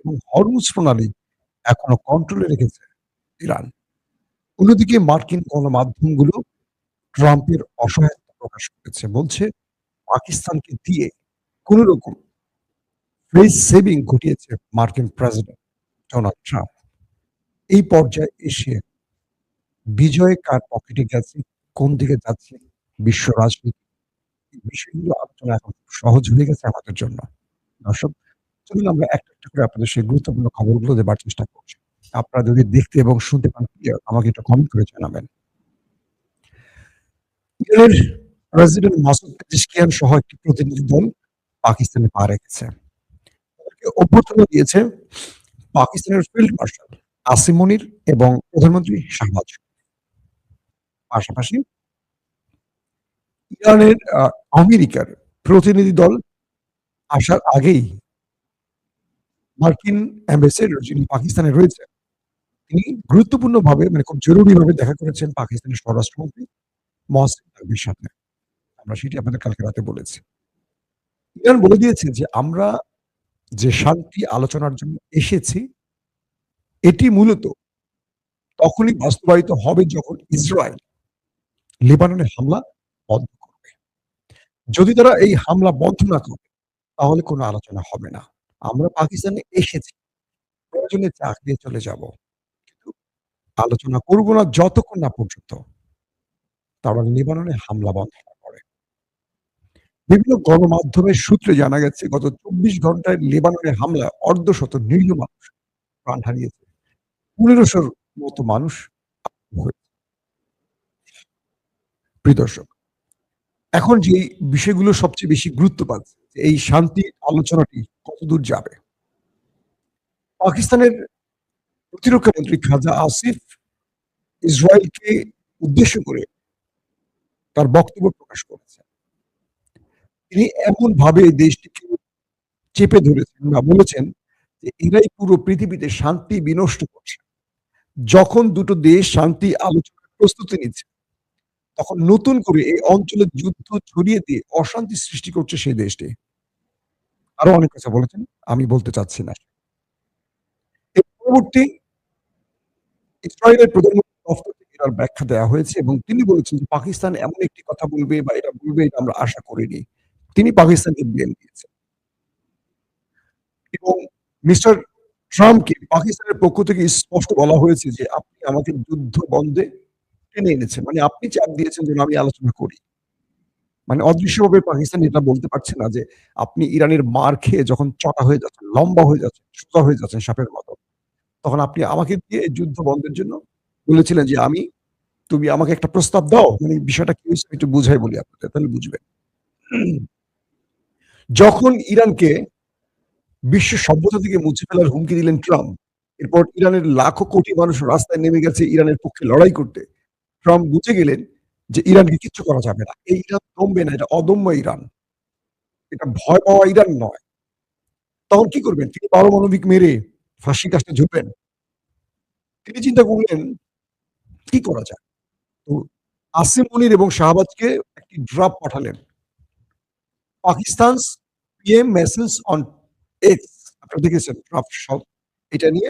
এবং হরমুজ প্রণালী এখনো কন্ট্রোলে রেখেছে ইরান। অন্যদিকে মার্কিন গণমাধ্যমগুলো ট্রাম্পের অসহায়তা প্রকাশ করেছে। বলছে পাকিস্তানকে দিয়ে কোন রকম ফেস সেভিং ঘটিয়েছে মার্কিন প্রেসিডেন্ট ডোনাল্ড ট্রাম্প। এই পর্যায়ে এসে বিজয় কার পকেটে গেছে, কোন দিকে যাচ্ছে বিশ্ব রাজনীতি, এই বিষয়গুলো আলোচনা এখন খুব সহজ হয়ে গেছে আমাদের জন্য। দর্শক, চলুন আমরা একটা, একটা করে আপনাদের সেই গুরুত্বপূর্ণ খবরগুলো দেবার চেষ্টা করছি। আপনারা যদি দেখতে এবং শুনতে পান ক্লিয়ার আমাকে একটু কমেন্ট করে জানাবেন। ইরানের প্রেসিডেন্ট মাসুদ পেজেশকিয়ান সহ একটি প্রতিনিধি দল পাকিস্তানে পা রেখেছে। তাদেরকে অভ্যর্থনা দিয়েছে পাকিস্তানের ফিল্ড মার্শাল আসিম মনির এবং প্রধানমন্ত্রী শাহবাজ। পাশাপাশি ইরানের আমেরিকার প্রতিনিধি দল আসার আগেই মার্কিন অ্যাম্বাসেডর যিনি পাকিস্তানে রয়েছেন, তিনি গুরুত্বপূর্ণভাবে মানে খুব জরুরিভাবে দেখা করেছেন পাকিস্তানের স্বরাষ্ট্রমন্ত্রী মহসিন নকভির সাথে। আমরা সেটি আপনাদের কালকে রাতে বলেছি। ইরান বলে দিয়েছে যে আমরা যে শান্তি আলোচনার জন্য এসেছি, এটি মূলত তখনই বাস্তবায়িত হবে যখন ইসরায়েল লেবাননে হামলা বন্ধ করবে। যদি তারা এই হামলা বন্ধ না করে তাহলে কোনো আলোচনা হবে না। আমরা পাকিস্তানে এসেছি, প্রয়োজনে চাক দিয়ে চলে যাব। কিন্তু আলোচনা করব না যতক্ষণ না পর্যন্ত তারা লেবাননে হামলা বন্ধ না করে। বিভিন্ন গণমাধ্যমের সূত্রে জানা গেছে গত ২৪ ঘন্টায় লেবাননে হামলায় অর্ধশত নিরীহ মানুষ প্রাণ হারিয়েছে। ১৫০০-র মতো মানুষ আহত হয়েছে। প্রিয় দর্শক, এখন যে বিষয়গুলো সবচেয়ে বেশি গুরুত্ব পাচ্ছে যে এই শান্তি আলোচনাটি কতদূর যাবে। পাকিস্তানের প্রতিরক্ষা মন্ত্রী খাজা আসিফ ইসরায়েলকে উদ্দেশ্য করে তার বক্তব্য প্রকাশ করেছেন। তিনি এমনভাবে দেশটিকে চেপে ধরেছেন বা বলেছেন যে এরাই পুরো পৃথিবীতে শান্তি বিনষ্ট করছে। যখন দুটো দেশ শান্তি আলোচনার প্রস্তুতি নিচ্ছে, তখন নতুন করে এই অঞ্চলে যুদ্ধ ছড়িয়ে দিয়ে অশান্তি সৃষ্টি করছে সেই দেশটি। আরো অনেক কথা বলেছেন, আমি বলতে চাচ্ছি না। এর পরবর্তী ইসরায়েলের প্রধানমন্ত্রীর দফতর থেকে এটার ব্যাখ্যা দেওয়া হয়েছে এবং তিনি বলেছেন যে পাকিস্তান এমন একটি কথা বলবে বা এটা বলবে এটা আমরা আশা করিনি। তিনি পাকিস্তানকে ব্লেম দিয়েছেন এবং মিস্টার ট্রাম্পকে পাকিস্তানের পক্ষ থেকে স্পষ্ট বলা হয়েছে যে আপনি আমাকে যুদ্ধ বন্ধে টেনে এনেছেন। মানে আপনি চাপ দিয়েছেন যেন আমি আলোচনা করি। মানে অদৃশ্যভাবে পাকিস্তান এটা বলতে পারছে না যে আপনি ইরানের মার খেয়ে যখন চটা হয়ে যাচ্ছেন, লম্বা হয়ে যাচ্ছেন, সোজা হয়ে যাচ্ছেন সাপের মতো, তখন আপনি আমাকে দিয়ে যুদ্ধ বন্ধের জন্য বলেছিলেন যে তুমি আমাকে একটা প্রস্তাব দাও। মানে বিষয়টা কি হয়েছে একটু বুঝাই বলি আপনাদের, তাহলে বুঝবেন। যখন ইরানকে বিশ্ব সভ্যতা থেকে মুছে ফেলার হুমকি দিলেন ট্রাম্প, এরপর ইরানের লাখো কোটি মানুষ রাস্তায় নেমে গেছে ইরানের পক্ষে লড়াই করতে। ট্রাম্প বুঝে গেলেন যে ইরানকে কিচ্ছু করা যাবে না। এই ইরান দমবে না, এটা অদম্য ইরান। এটা ভয় পাওয়া ইরান নয়। তখন কি করবেন? তিনি পারমাণবিক মেরে ফাঁসি কাস্টে ঝুলবেন? তিনি চিন্তা করলেন কি করা যায়? তো আসিম মনির এবং শাহবাজকে একটি ড্রাফট পাঠালেন। Pakistan's PM message on x, আপনারা দেখেছেন ড্রাফট সব। এটা নিয়ে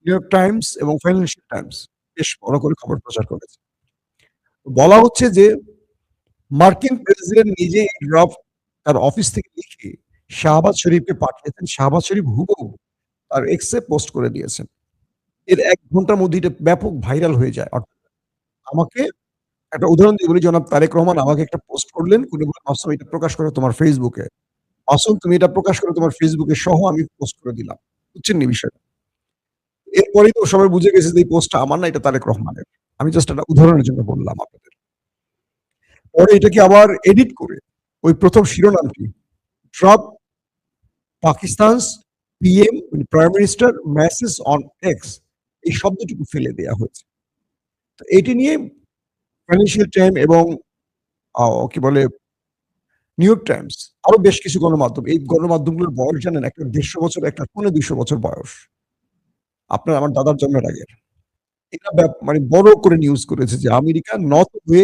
নিউ ইয়র্ক টাইমস এবং ফাইন্যান্সিয়াল টাইমস বেশ বড় করে খবর প্রচার করেছে। বলা হচ্ছে যে মার্কিন প্রেসিডেন্ট নিজে এই ড্রাফট তার অফিস থেকে লিখে শাহবাজ শরীফকে পাঠিয়েছেন। শাহবাজ শরীফ হুবহু তার এক্স এ পোস্ট করে দিয়েছেন। এর ১ ঘন্টার মধ্যে এটা ব্যাপক ভাইরাল হয়ে যায়। আমাকে একটা উদাহরণ দিয়ে বলি, জনাব তারেক রহমান আমাকে একটা পোস্ট করলেন। উনি বললেন, "মাসুম এটা প্রকাশ করো তোমার ফেসবুকে। মাসুম তুমি এটা প্রকাশ করো তোমার ফেসবুকে সহ আমি পোস্ট করে দিলাম।" বুঝছেন নি বিষয়টা? এরপরেই তো সবাই বুঝে গেছে যে এই পোস্টটা আমার না, এটা তারেক রহমানের। আমি জাস্ট একটা উদাহরণের জন্য বললাম আপনাদের। পরে এটাকে আবার এডিট করে ওই ১ম শিরোনামটি drop Pakistan's PM prime minister message on X, এই শব্দটুকু ফেলে দেয়া হয়েছে। তো এটি নিয়ে ফাইন্যান্সিয়াল টাইম এবং কি বলে নিউ ইয়র্ক টাইমস আরো বেশ কিছু গণমাধ্যম, এই গণমাধ্যমগুলোর বয়স জানেন? একটা ১৫০ বছর, একটা ২০০ বছর বয়স। আপনার আমার দাদার জন্মের আগের। এরা মানে বড় করে নিউজ করেছে যে আমেরিকা নর্থ ওয়ে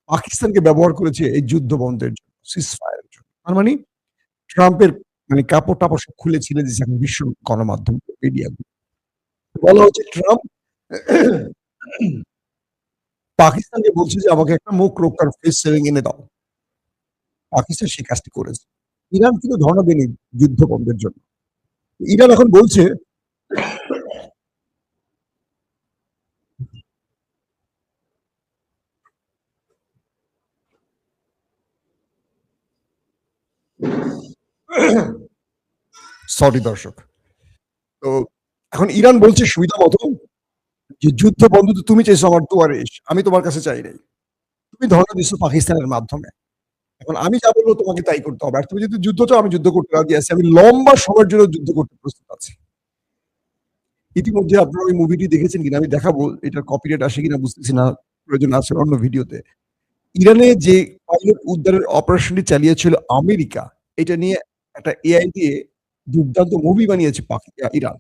পাকিস্তানকে ব্যবহার করেছে এই যুদ্ধ বন্ধের জন্য, সিজ ফায়ার এর জন্য। তার মানে ট্রাম্পের মানে কাপড়-টাপড় সব খুলে ছিঁড়ে দিয়েছে এখন বিশ্ব গণমাধ্যম মিডিয়াগুলো। বলা হচ্ছে ট্রাম্প পাকিস্তানকে বলছে যে আমাকে একটা মুখ রক্ষার ফেস সেভিং এনে দাও। পাকিস্তান সেই কাজটি করেছে। ইরান কিন্তু ধর্ণা দেয়নি যুদ্ধ বন্ধের জন্য। ইরান এখন বলছে সরি দর্শক। তো এখন ইরান বলছে সুবিধা মতো যে যুদ্ধ বন্ধ তো তুমি চাইছো আমার দুয়ারে এসে। আমি তোমার কাছে চাই নাই। তুমি ধর্ণা দিচ্ছ পাকিস্তানের মাধ্যমে। এখন আমি যা বলব তোমাকে তাই করতে হবে। আর তুমি যদি যুদ্ধ চাও আমি যুদ্ধ করতে রাজি আছি। আমি লম্বা সময়ের জন্য যুদ্ধ করতে প্রস্তুত আছি। ইতিমধ্যে আপনারা ওই মুভিটি দেখেছেন কিনা আমি দেখাবো। এটার কপিরাইট আসে কিনা বুঝতেছি না। প্রয়োজন আছে অন্য ভিডিওতে। ইরানে যে পাইলট উদ্ধারের অপারেশনটি চালিয়েছিল আমেরিকা, এটা নিয়ে একটা এআই দিয়ে দুর্দান্ত মুভি বানিয়েছে ইরান।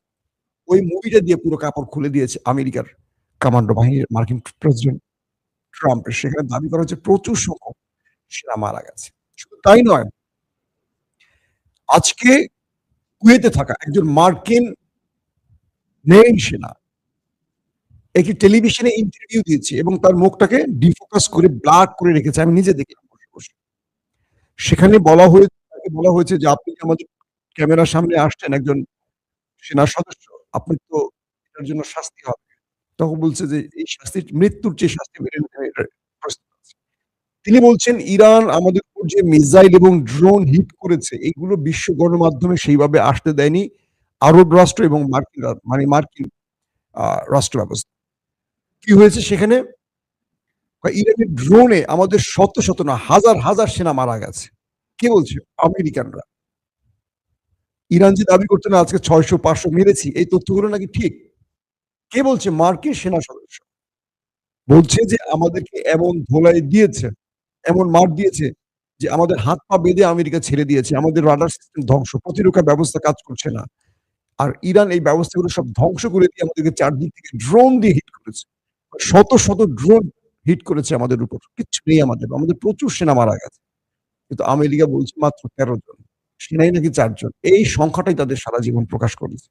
ওই মুভিটা দিয়ে পুরো কাপড় খুলে দিয়েছে আমেরিকার কমান্ডো বাহিনীর মার্কিন প্রেসিডেন্ট ট্রাম্পের। সেখানে দাবি করা হচ্ছে প্রচুর সংখ্যক সেনা মারা গেছে। শুধু তাই নয়, আজকে কুয়েতে থাকা একজন মার্কিন মেরিন সেনা একটি টেলিভিশনে ইন্টারভিউ দিয়েছে এবং তার মুখটাকে ডিফোকাস করে ব্লার করে রেখেছে। আমি নিজে দেখলাম বসে, বসে। সেখানে বলা হয়েছে যে, "আপনি যে আমাদের ক্যামেরার সামনে আসছেন একজন সেনা সদস্য, আপনার তো এটার জন্য শাস্তি হবে।" তখন বলছে যে, "এই শাস্তি মৃত্যুর চেয়ে শাস্তি মেনে নিতে আমি এটা প্রস্তুত আছি।" তিনি বলছেন, "ইরান আমাদের উপর যে মিসাইল এবং ড্রোন হিট করেছে, এগুলো বিশ্ব গণমাধ্যমে সেইভাবে আসতে দেয়নি আরব রাষ্ট্র এবং মার্কিন আ রাষ্ট্র ব্যবস্থা।" কি হয়েছে সেখানে? ইরানের ড্রোনে আমাদের শত, শত না হাজার, হাজার সেনা মারা গেছে। কে বলছে? আমেরিকানরা। ইরান যে দাবি করছে না আজকে ৬০০-৫০০ মেরেছি, এই তথ্যগুলো নাকি ঠিক। কে বলছে? মার্কিন সেনা সদস্য। বলছে যে আমাদেরকে এমন ধোলাই দিয়েছে, এমন মার দিয়েছে যে আমাদের হাত পা বেঁধে আমেরিকা ছেড়ে দিয়েছে। আমাদের রাডার সিস্টেম ধ্বংস। প্রতিরক্ষা ব্যবস্থা কাজ করছে না। আর ইরান এই ব্যবস্থাগুলো সব ধ্বংস করে দিয়ে আমাদেরকে চারদিক থেকে ড্রোন দিয়ে হিট করেছে। শত, শত ড্রোন হিট করেছে আমাদের উপর। কিচ্ছু নেই আমাদের। আমাদের প্রচুর সেনা মারা গেছে। কিন্তু আমেরিকা বলছে মাত্র ১৩ জন। সেনাই নাকি ৪ জন। এই সংখ্যাটাই তাদের সারা জীবন প্রকাশ করেছে।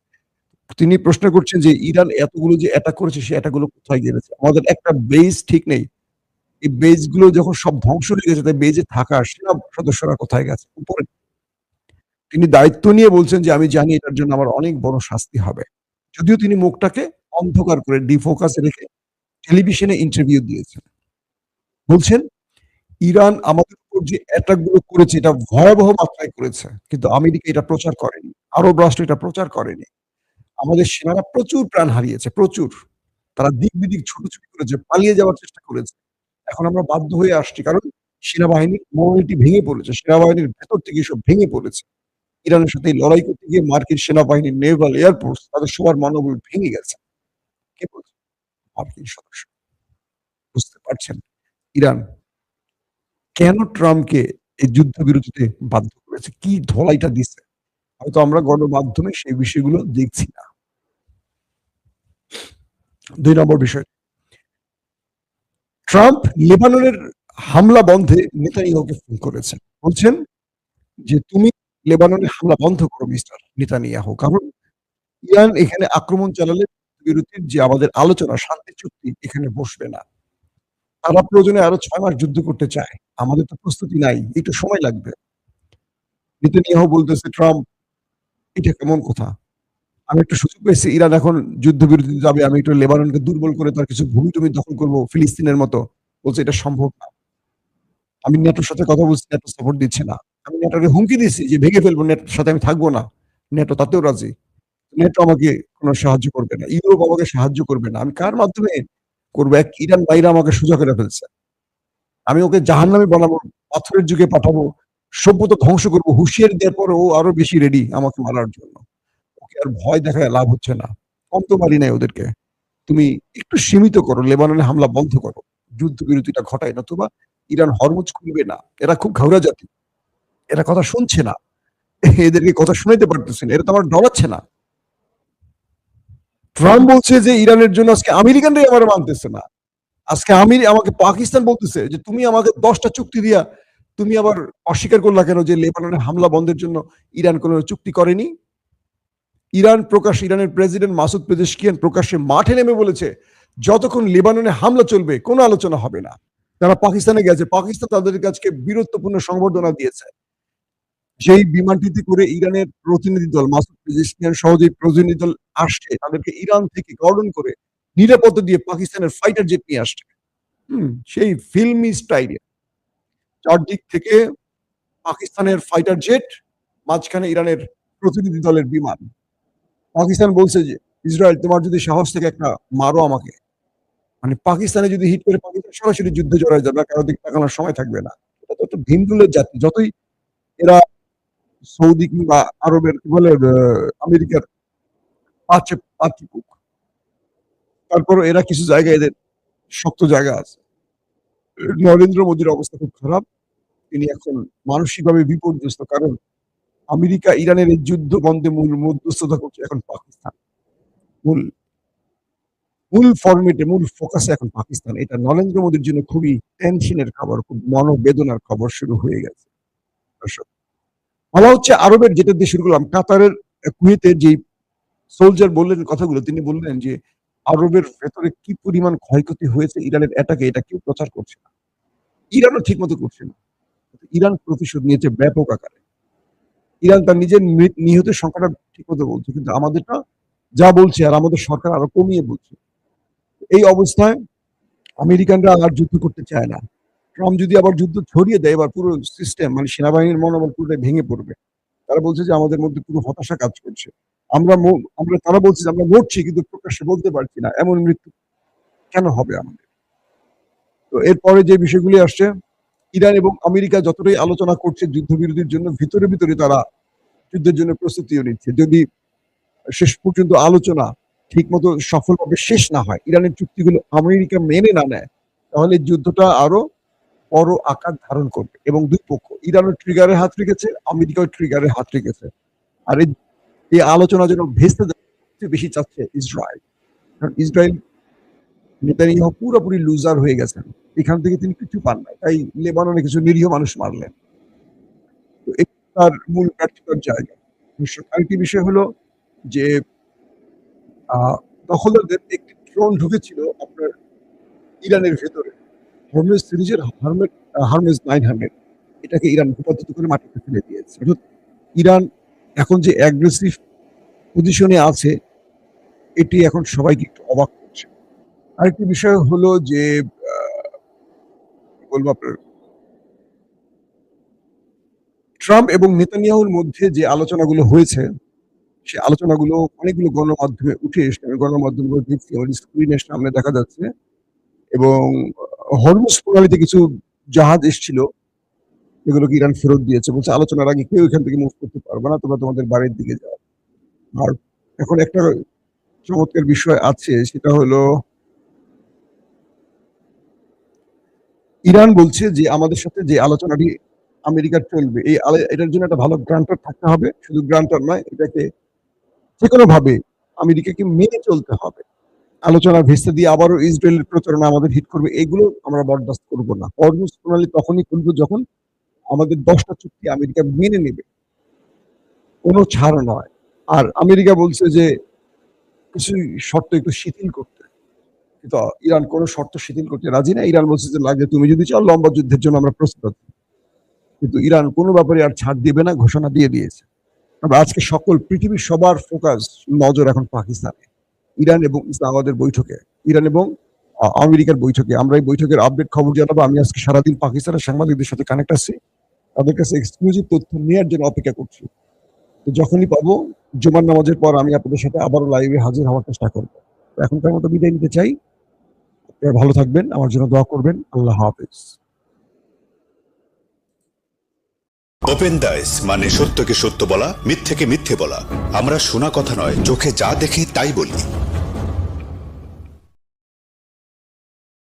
তিনি প্রশ্ন করছেন যে ইরান এতগুলো যে অ্যাটাক করেছে সে অ্যাটাক গুলো কোথায় গেছে? আমাদের একটা বেস ঠিক নেই। এই বেস গুলো যখন সব ধ্বংস হয়ে গেছে তাই বেজে থাকা সেনা সদস্যরা কোথায় গেছে? উপরে তিনি দায়িত্ব নিয়ে বলছেন যে আমি জানি এটার জন্য আমার অনেক বড় শাস্তি হবে। যদিও তিনি মুখটাকে অন্ধকার করে ডিফোকাস রেখে টেলিভিশনে ইন্টারভিউ দিয়েছেন। বলছেন ইরান আমাদের উপর যে অ্যাটাক গুলো করেছে এটা ভয়াবহ মাত্রায় করেছে। কিন্তু আমেরিকা এটা প্রচার করেনি। আরব রাষ্ট্র এটা প্রচার করেনি। আমাদের সেনারা প্রচুর প্রাণ হারিয়েছে, প্রচুর। তারা দিক-বিদিক ছুটোছুটি করেছে, পালিয়ে যাওয়ার চেষ্টা করেছে। এখন আমরা বাধ্য হয়ে আসছি। কারণ সেনাবাহিনীর মনোবলটি ভেঙে পড়েছে। সেনাবাহিনীর ভেতর থেকে এসব ভেঙে পড়েছে। ইরানের সাথে এই লড়াই করতে গিয়ে মার্কিন সেনাবাহিনীর নেভাল, এয়ারফোর্স তাদের সবার মনোবল ভেঙে গেছে। কে বলছে? মার্কিন সদস্য। বুঝতে পারছেন? ইরান কেন ট্রাম্পকে এই যুদ্ধবিরতিতে বাধ্য করেছে? কি ধোলাইটা দিছে? হয়তো আমরা গণমাধ্যমে সেই বিষয়গুলো দেখছি না। ২ নম্বর বিষয়। ট্রাম্প লেবাননের হামলা বন্ধে নেতানিয়াহুকে ফোন করেছেন। বলছেন যে, "তুমি লেবাননে হামলা বন্ধ করো মিস্টার নেতানিয়াহু। কারণ ইরান এখানে আক্রমণ চালালে বিরতির যে আমাদের আলোচনা, শান্তি চুক্তি এখানে বসবে না। তারা প্রয়োজনে আরো ৬ মাস যুদ্ধ করতে চায়। আমাদের তো প্রস্তুতি নাই। একটু সময় লাগবে।" নেতানিয়াহু বলতেছে, "ট্রাম্প এটা কেমন কথা? আমি একটা সুযোগ পেয়েছি ইরান এখন যুদ্ধবিরতিতে যাবে। আমি একটু লেবাননকে দুর্বল করে তার কিছু ভূমি-টুমি দখল করব ফিলিস্তিনের মতো।" বলছে, "এটা সম্ভব না। আমি ন্যাটোর সাথে কথা বলছি, ন্যাটো সাপোর্ট দিচ্ছে না। আমি ন্যাটোকে হুমকি দিচ্ছি যে ভেঙে ফেলবো, ন্যাটোর সাথে আমি থাকবো না। ন্যাটো তাতেও রাজি। ন্যাটো আমাকে কোন সাহায্য করবে না। ইউরোপ আমাকে সাহায্য করবে না। আমি কার মাধ্যমে করব? এক ইরান বাইরে আমাকে সোজা করে ফেলছে। আমি ওকে জাহান্নামী বানাবো, পাথরের যুগে পাঠাবো, সভ্যতা ধ্বংস করব। হুঁশিয়ারি দেওয়ার পরে ও আরো বেশি রেডি আমাকে মারার জন্য। ওকে আর ভয় দেখায় লাভ হচ্ছে না। কম তো মারি নাই ওদেরকে। তুমি একটু সীমিত করো, লেবাননে হামলা বন্ধ করো। যুদ্ধবিরতিটা ঘটায় নতুবা ইরান হরমুজ খুলবে না। এরা খুব ঘাউরা জাতি। এরা কথা শুনছে না। এদেরকে কথা শুনাইতে পারতেছি না। এরা তো আমার ডরাচ্ছে না। ট্রাম্প বলছে যে ইরানের জন্য আজকে আমেরিকানরাই আমারে মানতেছে না। আজকে আমাকে পাকিস্তান বলতেছে যে, "তুমি আমাকে ১০ টা চুক্তি দিয়া তুমি আবার অস্বীকার করলা কেন যে লেবাননে হামলা বন্ধের জন্য ইরান কোনো চুক্তি করেনি? ইরানের প্রেসিডেন্ট মাসুদ পেজেশকিয়ান প্রকাশ্যে মাঠে নেমে বলেছে, যতক্ষণ লেবাননে হামলা চলবে কোনো আলোচনা হবে না। তারা পাকিস্তানে গেছে, পাকিস্তান তাদের কাছে বীরত্বপূর্ণ সংবর্ধনা দিয়েছে। যেই বিমানটিতে করে ইরানের প্রতিনিধি দল, মাসুদ পেজেশকিয়ান সহ যে প্রতিনিধি দল আসছে, তাদেরকে ইরান থেকে গর্ডন করে নিরাপত্তা দিয়ে পাকিস্তানের ফাইটার জেট নিয়ে আসছে। সেই ফিল্মি স্টাইলে চারদিক থেকে পাকিস্তানের ফাইটার জেট, মাঝখানে ইরানের প্রতিনিধি দলের বিমান। পাকিস্তান বলছে যে, ইসরায়েল তোমার যদি সাহস থেকে একটা মারো আমাকে। মানে পাকিস্তানে যদি হিট করে পাকিস্তান সরাসরি যুদ্ধে জড়ায় যাবে, কারো দিকে তাকানোর সময় থাকবে না। এটা তো একটা ভিনগুলের জাতি। যতই এরা সৌদি কিংবা আরবের কি বলে আমেরিকার পাত্রীপুক, তারপরও এরা কিছু জায়গায় এদের শক্ত জায়গা আছে। নরেন্দ্র মোদীর অবস্থা খুব খারাপ। তিনি এখন মানসিকভাবে বিপর্যস্ত, কারণ আমেরিকা ইরানের এই যুদ্ধ বন্ধে মূল মধ্যস্থতা করছে এখন পাকিস্তান। মূল ফরমেটে, মূল ফোকাসে এখন পাকিস্তান। এটা নরেন্দ্র মোদীর জন্য খুবই টেনশনের খবর, খুব মনোবেদনার খবর শুরু হয়ে গেছে। বলা হচ্ছে আরবের যেটা দিয়ে শুরু করলাম, কাতারের কুয়েতের যে সোলজার বললেন কথাগুলো, তিনি বললেন যে আরবের ভেতরে কি পরিমাণ ক্ষয়ক্ষতি হয়েছে ইরানের অ্যাটাকে, এটা কেউ প্রচার করছে না। ইরানও ঠিক মতো করছে না। ইরান প্রতিশোধ নিয়েছে ব্যাপক আকারে। ইরান তার নিজের নিহতের সংখ্যাটা ঠিক মতো বলছে, কিন্তু আমাদেরটা যা বলছে আর আমাদের সরকার আরো কমিয়ে বলছে। এই অবস্থায় আমেরিকানরা আর যুদ্ধ করতে চায় না। ট্রাম্প যদি আবার যুদ্ধ ছড়িয়ে দেয়, এবার পুরো সিস্টেম মানে সেনাবাহিনীর মনোবল পুরোটাই ভেঙে পড়বে। তারা বলছে যে আমাদের মধ্যে পুরো হতাশা কাজ করছে। তারা বলছে যে আমরা মরছি কিন্তু প্রকাশ্যে বলতে পারছি না, এমন মৃত্যু কেন হবে আমাদের? তো এরপরে যে বিষয়গুলি আসছে, ইরান এবং আমেরিকা যতটাই আলোচনা করছে যুদ্ধবিরতির জন্য, ভিতরে ভিতরে তারা যুদ্ধের জন্য প্রস্তুতিও নিচ্ছে। যদি শেষ পর্যন্ত আলোচনা ঠিক মতো সফলভাবে শেষ না হয়, ইরানের চুক্তিগুলো আমেরিকা মেনে না নেয়, তাহলে যুদ্ধটা আরো বড় আকার ধারণ করবে। এবং দুই পক্ষ, ইরানও ট্রিগারের হাত রেখেছে, আমেরিকাও ট্রিগারের হাত রেখেছে। আর এই আলোচনা যেন ভেস্তে বেশি চাচ্ছে ইসরায়েল, কারণ ইসরায়েল নেতানিয়াহু পুরোপুরি লুজার হয়ে গেছেন। এখান থেকে তিনি কিছু পান নাই, তাই লেবাননে কিছু নিরীহ মানুষ মারলেন। তো এটা তার মূল ব্যর্থতার জায়গা। আরেকটি বিষয় হলো যে দখলদারদের একটি ড্রোন ঢুকেছিল আপনার ইরানের ভেতরে, হরমেজ সিরিজের হারমেজ 900, এটাকে ইরান ভূপাতিত করে মাটিতে ফেলে দিয়েছে। অর্থাৎ ইরান এখন যে অ্যাগ্রেসিভ পজিশনে আছে, এটি এখন সবাইকে একটু অবাক করছে। আরেকটি বিষয় হলো যে বলবো আপনার ট্রাম্প এবং নেতানিয়াহুর মধ্যে যে আলোচনাগুলো হয়েছে, সে আলোচনাগুলো অনেকগুলো গণমাধ্যমে উঠে এসছে। গণমাধ্যমগুলো দেখছি, আমাদের স্ক্রিনের সামনে দেখা যাচ্ছে। এবং হরমুজ প্রণালীতে কিছু জাহাজ এসেছিল, এগুলোকে ইরান ফেরত দিয়েছে, বলছে আলোচনার আগে কেউ এখান থেকে মুভ করতে পারবে না, তোমরা তোমাদের বাড়ির দিকে যাও। আর এখন একটা চমৎকার বিষয় আছে, সেটা হলো ইরান বলছে যে আমাদের সাথে যে আলোচনাটি আমেরিকার চলবে, এটার জন্য একটা ভালো গ্রান্টার থাকতে হবে। শুধু গ্রান্টার নয়, এটাকে যে কোনো ভাবে আমেরিকাকে মেনে চলতে হবে। আলোচনা ভেস্তে দিয়ে আবারও ইসরায়েলের প্রচারণা আমাদের হিট করবে, এগুলো আমরা বরদাস্ত করবো না। হরমুজ প্রণালী তখনই খুলবো যখন আমাদের 10টা চুক্তি আমেরিকা মেনে নেবে, কোনো ছাড় নয়। আর আমেরিকা বলছে যে কিছু শর্ত একটু শিথিল করতে, কিন্তু ইরান কোনো শর্ত শিথিল করতে রাজি না। ইরান বলছে যে লাগে তুমি যদি চাও লম্বা যুদ্ধের জন্য আমরা প্রস্তুত আছি, কিন্তু ইরান কোনো ব্যাপারে আর ছাড় দিবে না, ঘোষণা দিয়ে দিয়েছে। আজকে সকল পৃথিবীর সবার ফোকাস, নজর এখন পাকিস্তানে, ইরান এবং ইসলামাবাদের বৈঠকে, ইরান এবং আমেরিকার বৈঠকে। আমরা এই বৈঠকের আপডেট খবর জানাবো। আমি আজকে সারাদিন পাকিস্তানের সাংবাদিকদের সাথে কানেক্ট আছি, তাদের কাছে এক্সক্লুসিভ তথ্য নেওয়ার জন্য অপেক্ষা করছি। তো যখনই পাবো, জুমার নামাজের পর আমি আপনাদের সাথে আবারও লাইভে হাজির হওয়ার চেষ্টা করবো। এখনকার মতো বিদায় নিতে চাই। আপনারা ভালো থাকবেন, আমার জন্য দোয়া করবেন। আল্লাহ হাফেজ। ওপেন দাইস মানে সত্যকে সত্য বলা, মিথ্যেকে মিথ্যে বলা। আমরা শোনা কথা নয়, চোখে যা দেখি তাই বলি।